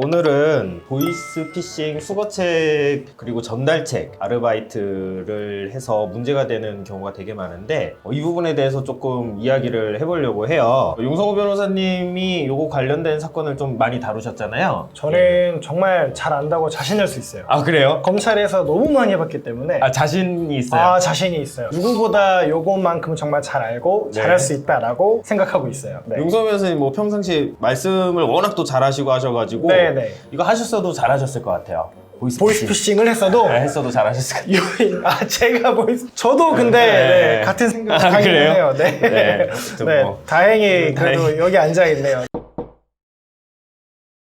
오늘은 보이스피싱 수거책 그리고 전달책 아르바이트를 해서 문제가 되는 경우가 되게 많은데 이 부분에 대해서 조금 이야기를 해보려고 해요. 용성호 변호사님이 요거 관련된 사건을 좀 많이 다루셨잖아요. 저는 정말 잘 안다고 자신할 수 있어요. 아 그래요? 검찰에서 너무 많이 해봤기 때문에 아 자신이 있어요? 아 자신이 있어요. 누구보다 요것만큼 정말 잘 알고 네. 잘할 수 있다라고 생각하고 있어요. 네. 용성호 변호사님 뭐 평상시에 말씀을 워낙 또 잘하시고 하셔가지고 네네. 이거 하셨어도 잘하셨을 것 같아요. 보이스피싱을 했어도 네, 했어도 잘하셨을 것 같아요. 제가 저도 근데 네. 네, 같은 생각을 아, 하긴 그래요? 해요. 네. 네, 네, 뭐. 다행히 그래도 여기 앉아 있네요.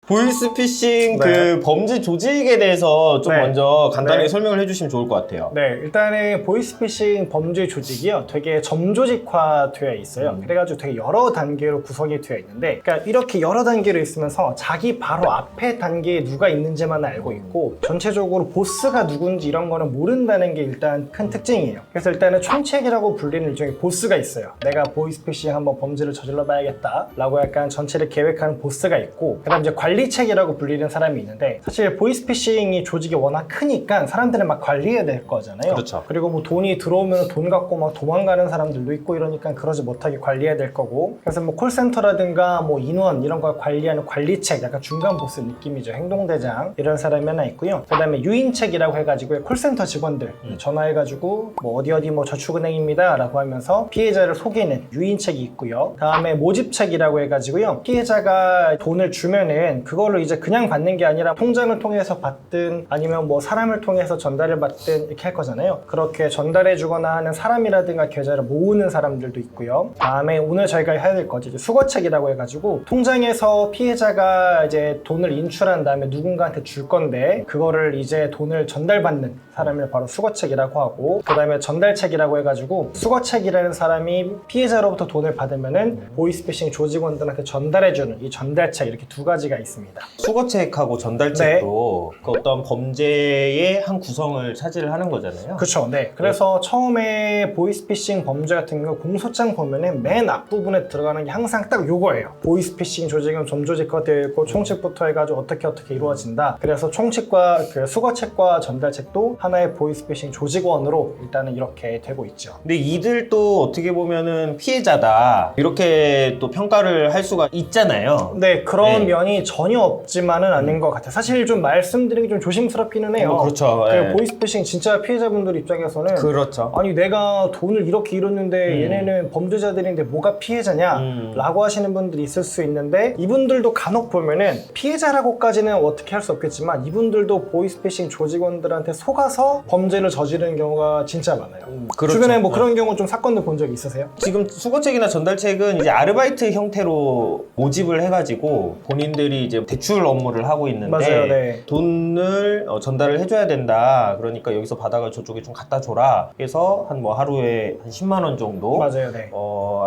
보이스피싱 네. 그 범죄 조직에 대해서 좀 네. 먼저 간단히 네. 설명을 해주시면 좋을 것 같아요. 네, 일단은 보이스피싱 범죄 조직이요, 되게 점조직화되어 있어요. 그래가지고 되게 여러 단계로 구성이 되어 있는데, 그러니까 이렇게 여러 단계로 있으면서 자기 바로 앞에 단계에 누가 있는지만 알고 있고, 전체적으로 보스가 누군지 이런 거는 모른다는 게 일단 큰 특징이에요. 그래서 일단은 총책이라고 불리는 일종의 보스가 있어요. 내가 보이스피싱 한번 범죄를 저질러봐야겠다 라고 약간 전체를 계획하는 보스가 있고, 그 다음 이제 관리책이라고 불리는 사람이 있는데, 사실 보이스피싱이 조직이 워낙 크니까 사람들은 막 관리해야 될 거잖아요. 그렇죠. 그리고 뭐 돈이 들어오면 돈 갖고 막 도망가는 사람들도 있고 이러니까 그러지 못하게 관리해야 될 거고, 그래서 뭐 콜센터라든가 뭐 인원 이런 걸 관리하는 관리책, 약간 중간 보스 느낌이죠. 행동대장 이런 사람이 하나 있고요. 그 다음에 유인책이라고 해가지고 콜센터 직원들 전화해가지고 뭐 어디 뭐 저축은행입니다 라고 하면서 피해자를 속이는 유인책이 있고요. 다음에 모집책이라고 해가지고요, 피해자가 돈을 주면은 그걸로 이제 그냥 받는 게 아니라 통장을 통해서 받든 아니면 뭐 사람을 통해서 전달을 받든 이렇게 할 거잖아요. 그렇게 전달해 주거나 하는 사람이라든가 계좌를 모으는 사람들도 있고요. 다음에 오늘 저희가 해야 될 거지, 이제 수거책이라고 해가지고 통장에서 피해자가 이제 돈을 인출한 다음에 누군가한테 줄 건데 그거를 이제 돈을 전달받는 사람을 바로 수거책이라고 하고, 그 다음에 전달책이라고 해가지고 수거책이라는 사람이 피해자로부터 돈을 받으면은 보이스피싱 조직원들한테 전달해주는 이 전달책, 이렇게 두 가지가 있습니다. 수거책하고 전달책도 그 어떤 범죄의 한 구성을 차지를 하는 거잖아요. 그렇죠. 네. 그래서 처음에 보이스피싱 범죄 같은 경우 공소장 보면은 맨 앞부분에 들어가는 게 항상 딱 요거예요. 보이스피싱 조직은 점조직화되어 있고 총칙부터 해가지고 어떻게 이루어진다. 그래서 총칙과 그 수거책과 전달책도 하나의 보이스피싱 조직원으로 일단은 이렇게 되고 있죠. 근데 이들도 어떻게 보면은 피해자다 이렇게 또 평가를 할 수가 있잖아요. 네, 그런 네. 면이 전혀 없지만은 않은 것 같아요. 사실 좀 말씀드리기 좀 조심스럽기는 해요. 그렇죠. 그 네. 보이스피싱 진짜 피해자분들 입장에서는 그렇죠. 아니 내가 돈을 이렇게 잃었는데 얘네는 범죄자들인데 뭐가 피해자냐 라고 하시는 분들이 있을 수 있는데, 이분들도 간혹 보면은 피해자라고까지는 어떻게 할 수 없겠지만 이분들도 보이스피싱 조직원들한테 속아서 범죄를 저지르는 경우가 진짜 많아요. 그렇죠. 주변에 뭐 그런 경우 좀 사건들 본 적 있으세요? 지금 수거책이나 전달책은 이제 아르바이트 형태로 모집을 해가지고 본인들이 이제 대출 업무를 하고 있는데 맞아요, 네. 돈을 전달을 해줘야 된다. 그러니까 여기서 받아가 저쪽에 좀 갖다 줘라. 그래서 한 뭐 하루에 한 10만 원 정도 맞아요, 네.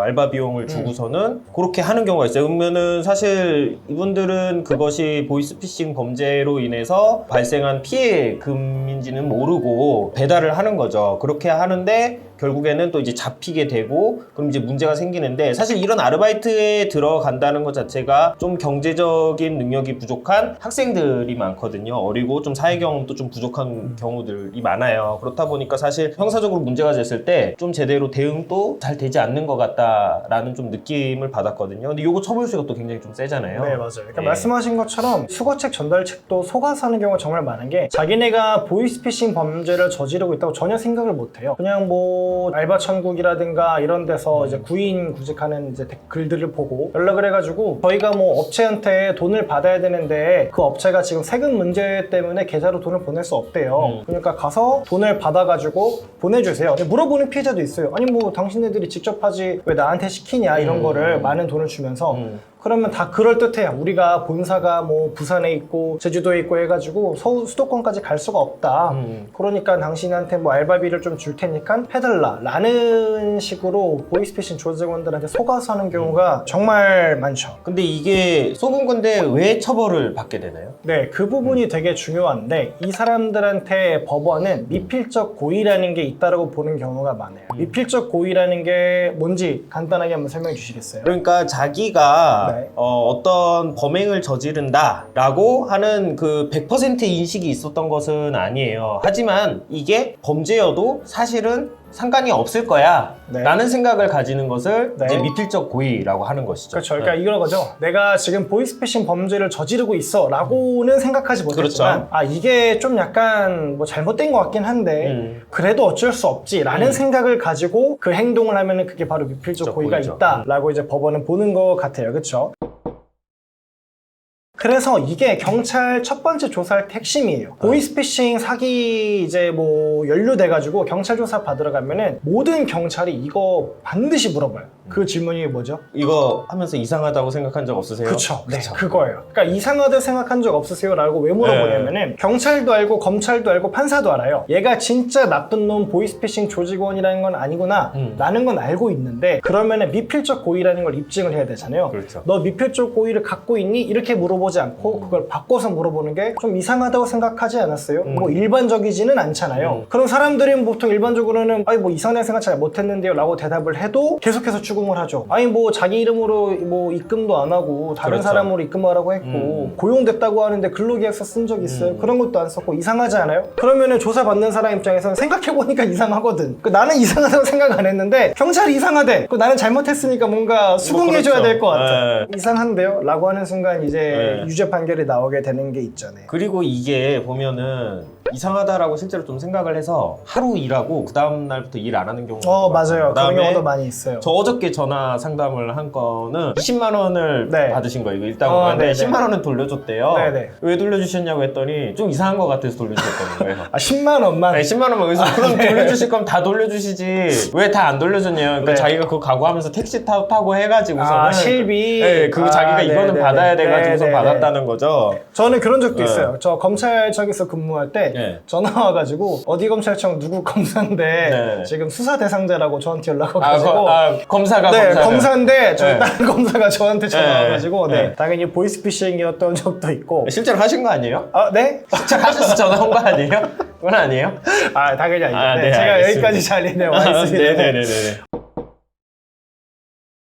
알바 비용을 주고서는 그렇게 하는 경우가 있어요. 그러면은 사실 이분들은 그것이 보이스피싱 범죄로 인해서 발생한 피해금인지는 모르고 배달을 하는 거죠. 그렇게 하는데 결국에는 또 이제 잡히게 되고 그럼 이제 문제가 생기는데, 사실 이런 아르바이트에 들어간다는 것 자체가 좀 경제적인 능력이 부족한 학생들이 많거든요. 어리고 좀 사회 경험도 좀 부족한 경우들이 많아요. 그렇다 보니까 사실 형사적으로 문제가 됐을 때 좀 제대로 대응도 잘 되지 않는 것 같다라는 좀 느낌을 받았거든요. 근데 요거 처벌수가 또 굉장히 좀 세잖아요. 네, 맞아요. 그러니까 네. 말씀하신 것처럼 수거책, 전달책도 속아서 하는 경우가 정말 많은 게, 자기네가 보이스피싱 범죄를 저지르고 있다고 전혀 생각을 못 해요. 그냥 뭐 알바 천국이라든가 이런 데서 이제 구인 구직하는 이제 글들을 보고 연락을 해가지고 저희가 뭐 업체한테 돈을 받아야 되는데 그 업체가 지금 세금 문제 때문에 계좌로 돈을 보낼 수 없대요. 그러니까 가서 돈을 받아가지고 보내주세요. 근데 물어보는 피해자도 있어요. 아니 뭐 당신네들이 직접 하지 왜 나한테 시키냐, 이런 거를 많은 돈을 주면서 그러면 다 그럴듯해요. 우리가 본사가 뭐 부산에 있고 제주도에 있고 해가지고 수도권까지 갈 수가 없다. 그러니까 당신한테 뭐 알바비를 좀 줄 테니까 해달라 라는 식으로 보이스피싱 조직원들한테 속아서 하는 경우가 정말 많죠. 근데 이게 속은 건데 왜 처벌을 받게 되나요? 네, 그 부분이 되게 중요한데, 이 사람들한테 법원은 미필적 고의라는 게 있다고 보는 경우가 많아요. 미필적 고의라는 게 뭔지 간단하게 한번 설명해 주시겠어요? 그러니까 자기가 자체가 네. 어떤 범행을 저지른다라고 하는 그 100% 인식이 있었던 것은 아니에요. 하지만 이게 범죄여도 사실은 상관이 없을 거야 네. 라는 생각을 가지는 것을 네. 이제 미필적 고의라고 하는 것이죠. 그렇죠. 그러니까 이런 거죠. 내가 지금 보이스피싱 범죄를 저지르고 있어 라고는 생각하지 못했지만 그렇죠. 이게 좀 약간 뭐 잘못된 것 같긴 한데 그래도 어쩔 수 없지 라는 생각을 가지고 그 행동을 하면은 그게 바로 미필적 고의가 고의죠. 있다 라고 이제 법원은 보는 것 같아요. 그렇죠? 그래서 이게 경찰 첫 번째 조사할 때 핵심이에요. 보이스피싱 사기 이제 뭐 연루돼가지고 경찰 조사 받으러 가면은 모든 경찰이 이거 반드시 물어봐요. 그 질문이 뭐죠? 이거 하면서 이상하다고 생각한 적 없으세요? 그쵸. 네, 그거예요. 그러니까 이상하다 생각한 적 없으세요? 라고 왜 물어보냐면은 경찰도 알고 검찰도 알고 판사도 알아요. 얘가 진짜 나쁜 놈 보이스피싱 조직원이라는 건 아니구나 라는 건 알고 있는데 그러면은 미필적 고의라는 걸 입증을 해야 되잖아요. 그렇죠. 너 미필적 고의를 갖고 있니? 이렇게 물어보지 않고 그걸 바꿔서 물어보는 게 좀 이상하다고 생각하지 않았어요? 뭐 일반적이지는 않잖아요. 그럼 사람들이 보통 일반적으로는 아니 뭐 이상하게 생각 잘 못했는데요 라고 대답을 해도 계속해서 추궁을 하죠. 아니 뭐 자기 이름으로 뭐 입금도 안 하고 다른 그렇죠. 사람으로 입금하라고 했고 고용됐다고 하는데 근로계약서 쓴 적 있어요. 그런 것도 안 썼고 이상하지 않아요? 그러면은 조사받는 사람 입장에서는 생각해보니까 이상하거든. 나는 이상하다고 생각 안 했는데 경찰이 이상하대. 나는 잘못했으니까 뭔가 수긍해줘야 그렇죠. 될 것 같아. 네. 이상한데요? 라고 하는 순간 이제 네. 유죄 판결이 나오게 되는 게 있잖아요. 그리고 이게 보면은 이상하다라고 실제로 좀 생각을 해서 하루 일하고 그 다음 날부터 일 안 하는 경우가 맞아요. 그런 그다음에 경우도 많이 있어요. 저 어저께 전화 상담을 한 거는 20만 원을 네. 받으신 거예요. 이거 일단 네네. 10만 원은 돌려줬대요. 네네. 왜 돌려주셨냐고 했더니 좀 이상한 것 같아서 돌려주셨다는 거예요. 10만 원만? 네, 10만 원만 그래서 그럼 돌려주실 거면 다 돌려주시지 왜 다 안 돌려줬냐. 그러니까 네. 자기가 그거 각오하면서 택시 타고 해가지고서는 실비. 네, 자기가 이거는 네네네. 받아야 돼가지고서 네네네. 받았다는 거죠. 저는 그런 적도 네. 있어요. 저 검찰청에서 근무할 때 네. 전화 와가지고 어디 검찰청 누구 검사인데 네. 지금 수사 대상자라고 저한테 연락 와가지고 검사가 네, 검사가. 검사인데 저 네. 다른 검사가 저한테 전화 네. 와가지고 네. 네. 당연히 보이스피싱이었던 적도 있고 실제로 하신 거 아니에요? 네? 실제로 하셔서 전화 온 거 아니에요? 그건 아니에요? 당연히 아니죠. 아, 네, 네, 제가 알겠습니다. 여기까지 자리에 와 있습니다. 네네네네.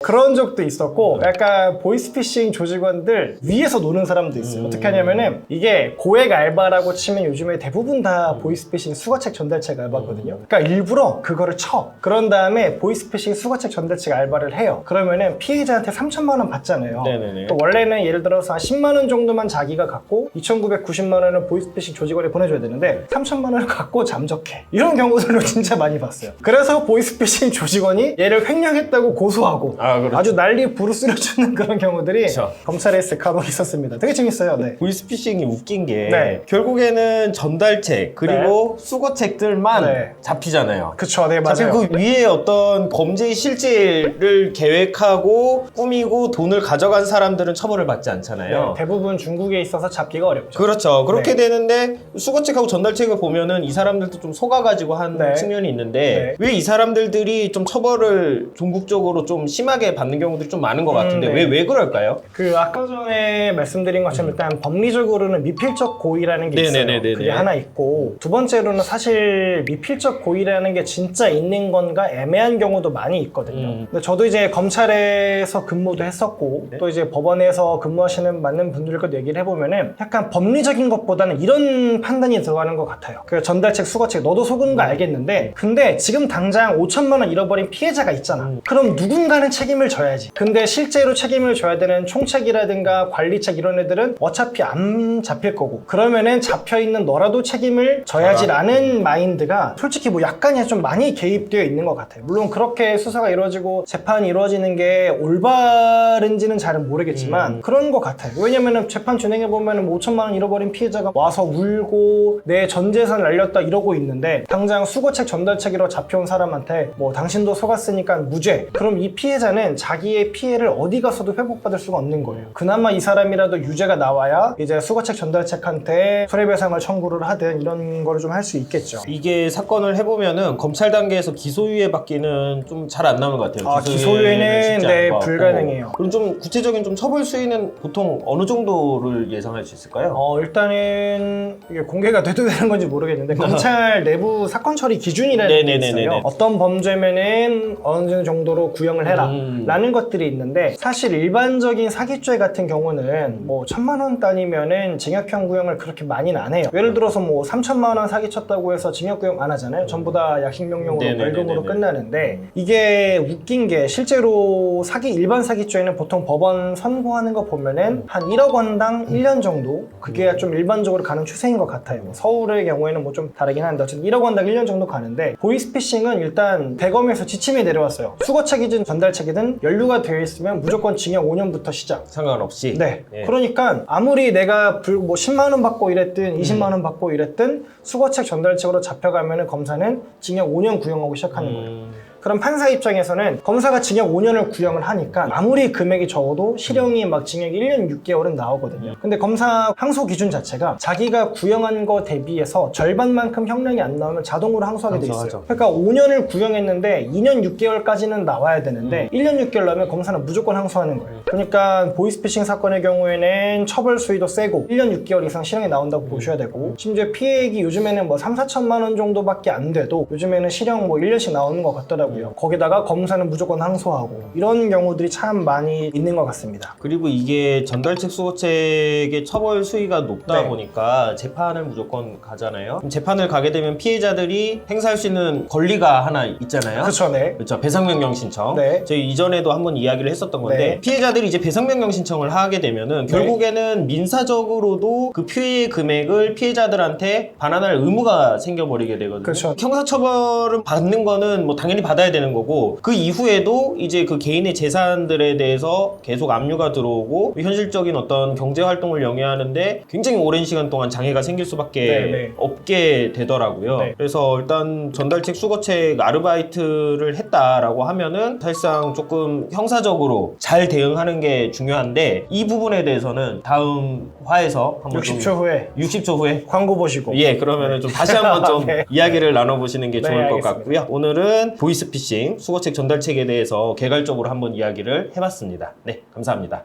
그런 적도 있었고 약간 보이스피싱 조직원들 위에서 노는 사람도 있어요. 어떻게 하냐면은 이게 고액 알바라고 치면 요즘에 대부분 다 보이스피싱 수거책 전달책 알바거든요. 그러니까 일부러 그거를 쳐. 그런 다음에 보이스피싱 수거책 전달책 알바를 해요. 그러면은 피해자한테 3천만 원 받잖아요. 네네네. 또 원래는 예를 들어서 한 10만 원 정도만 자기가 갖고 2,990만 원을 보이스피싱 조직원에 보내줘야 되는데 3천만 원을 갖고 잠적해. 이런 경우들도 진짜 많이 봤어요. 그래서 보이스피싱 조직원이 얘를 횡령했다고 고소하고 그렇죠. 아주 난리 부르스려주는 그런 경우들이 그렇죠. 검찰에서 간혹 있었습니다. 되게 재밌어요. 네. 보이스피싱이 웃긴 게 네. 결국에는 전달책 그리고 수거책들만 네. 잡히잖아요. 그쵸, 네, 사실 맞아요. 그 위에 어떤 범죄의 실질을 계획하고 꾸미고 돈을 가져간 사람들은 처벌을 받지 않잖아요. 네, 대부분 중국에 있어서 잡기가 어렵죠. 그렇죠. 그렇게 네. 되는데 수거책하고 전달책을 보면은 이 사람들도 좀 속아가지고 한 네. 측면이 있는데 네. 왜 이 사람들이 좀 처벌을 종국적으로 좀 심하게 받는 경우들이 좀 많은 것 같은데 네. 왜 그럴까요? 아까 전에 말씀드린 것처럼 일단 법리적으로는 미필적 고의라는 게 있어요. 네네네네네. 그게 하나 있고 두 번째로는 사실 미필적 고의라는 게 진짜 있는 건가 애매한 경우도 많이 있거든요. 근데 저도 이제 검찰에서 근무도 했었고 네. 또 이제 법원에서 근무하시는 많은 분들과 얘기를 해보면은 약간 법리적인 것보다는 이런 판단이 들어가는 것 같아요. 그 전달책, 수거책 너도 속은 거 알겠는데 근데 지금 당장 5천만 원 잃어버린 피해자가 있잖아. 그럼 누군가는 책임을 져야지. 근데 실제로 책임을 져야 되는 총책이라든가 관리책 이런 애들은 어차피 안 잡힐 거고 그러면은 잡혀있는 너라도 책임을 져야지라는 마인드가 솔직히 뭐 약간이 좀 많이 개입되어 있는 것 같아요. 물론 그렇게 수사가 이루어지고 재판이 이루어지는 게 올바른지는 잘은 모르겠지만 그런 것 같아요. 왜냐면은 재판 진행해보면 뭐 5천만 원 잃어버린 피해자가 와서 울고 내 전 재산 날렸다 이러고 있는데 당장 수거책 전달책이라고 잡혀온 사람한테 뭐 당신도 속았으니까 무죄. 그럼 이 피해자는 자기의 피해를 어디 가서도 회복받을 수가 없는 거예요. 그나마 이 사람이라도 유죄가 나와야 이제 수거책 전달책한테 손해배상을 청구를 하든 이런 거를 좀 할 수 있겠죠. 이게 사건을 해보면은 검찰 단계에서 기소유예 받기는 좀 잘 안 나오는 것 같아요. 기소유예는 쉽지 네, 않을 것 같고. 불가능해요. 그럼 좀 구체적인 좀 처벌 수위는 보통 어느 정도를 예상할 수 있을까요? 일단은 이게 공개가 돼도 되는 건지 모르겠는데 검찰 내부 사건 처리 기준이라는 게 네네네네네. 있어요. 어떤 범죄면은 어느 정도로 구형을 해라. 라는 것들이 있는데 사실 일반적인 사기죄 같은 경우는 뭐 1,000만 원 단위면은 징역형 구형을 그렇게 많이는 안 해요. 예를 들어서 뭐 3,000만 원 사기 쳤다고 해서 징역 구형 안 하잖아요. 전부 다 약식명령으로 벌금으로 끝나는데 이게 웃긴 게 실제로 일반 사기죄는 보통 법원 선고하는 거 보면은 한 1억 원당 1년 정도 그게 좀 일반적으로 가는 추세인 것 같아요. 서울의 경우에는 뭐 좀 다르긴 한데 어쨌든 1억 원당 1년 정도 가는데 보이스피싱은 일단 대검에서 지침이 내려왔어요. 수거책이든 전달책이든 연루가 되어 있으면 무조건 징역 5년부터 시작. 상관없이. 네. 그러니까 아무리 내가 뭐 10만 원 받고 이랬든 20만 원 받고 이랬든 수거책 전달책으로 잡혀가면은 검사는 징역 5년 구형하고 시작하는 거예요. 그럼 판사 입장에서는 검사가 징역 5년을 구형을 하니까 아무리 금액이 적어도 실형이 막 징역 1년 6개월은 나오거든요. 근데 검사 항소 기준 자체가 자기가 구형한 거 대비해서 절반만큼 형량이 안 나오면 자동으로 항소하게 돼 있어요. 그러니까 5년을 구형했는데 2년 6개월까지는 나와야 되는데 1년 6개월 나오면 검사는 무조건 항소하는 거예요. 그러니까 보이스피싱 사건의 경우에는 처벌 수위도 세고 1년 6개월 이상 실형이 나온다고 보셔야 되고 심지어 피해액이 요즘에는 뭐 3,4천만 원 정도밖에 안 돼도 요즘에는 실형 뭐 1년씩 나오는 것 같더라고요. 거기다가 검사는 무조건 항소하고 이런 경우들이 참 많이 있는 것 같습니다. 그리고 이게 전달책 수거책의 처벌 수위가 높다 보니까 재판을 무조건 가잖아요. 그럼 재판을 가게 되면 피해자들이 행사할 수 있는 권리가 하나 있잖아요. 그렇죠, 네. 그렇죠. 배상명령 신청. 네. 저희 이전에도 한번 이야기를 했었던 건데 네. 피해자들이 이제 배상명령 신청을 하게 되면은 결국에는 민사적으로도 그 피해 금액을 피해자들한테 반환할 의무가 생겨버리게 되거든요. 그렇죠. 형사처벌을 받는 거는 뭐 당연히 받아야 되는 거고 그 이후에도 이제 그 개인의 재산들에 대해서 계속 압류가 들어오고 현실적인 어떤 경제 활동을 영위하는데 굉장히 오랜 시간 동안 장애가 생길 수밖에 없게 되더라고요. 그래서 일단 전달책 수거책 아르바이트를 했다라고 하면은 사실상 조금 형사적으로 잘 대응하는 게 중요한데 이 부분에 대해서는 다음 화에서 한번 60초 후에 60초 후에 광고 보시고 그러면은 좀 다시 한번 좀 이야기를 나눠보시는 게 좋을 것 알겠습니다. 같고요. 오늘은 보이스피싱 수거책 전달책에 대해서 개괄적으로 한번 이야기를 해봤습니다. 네, 감사합니다.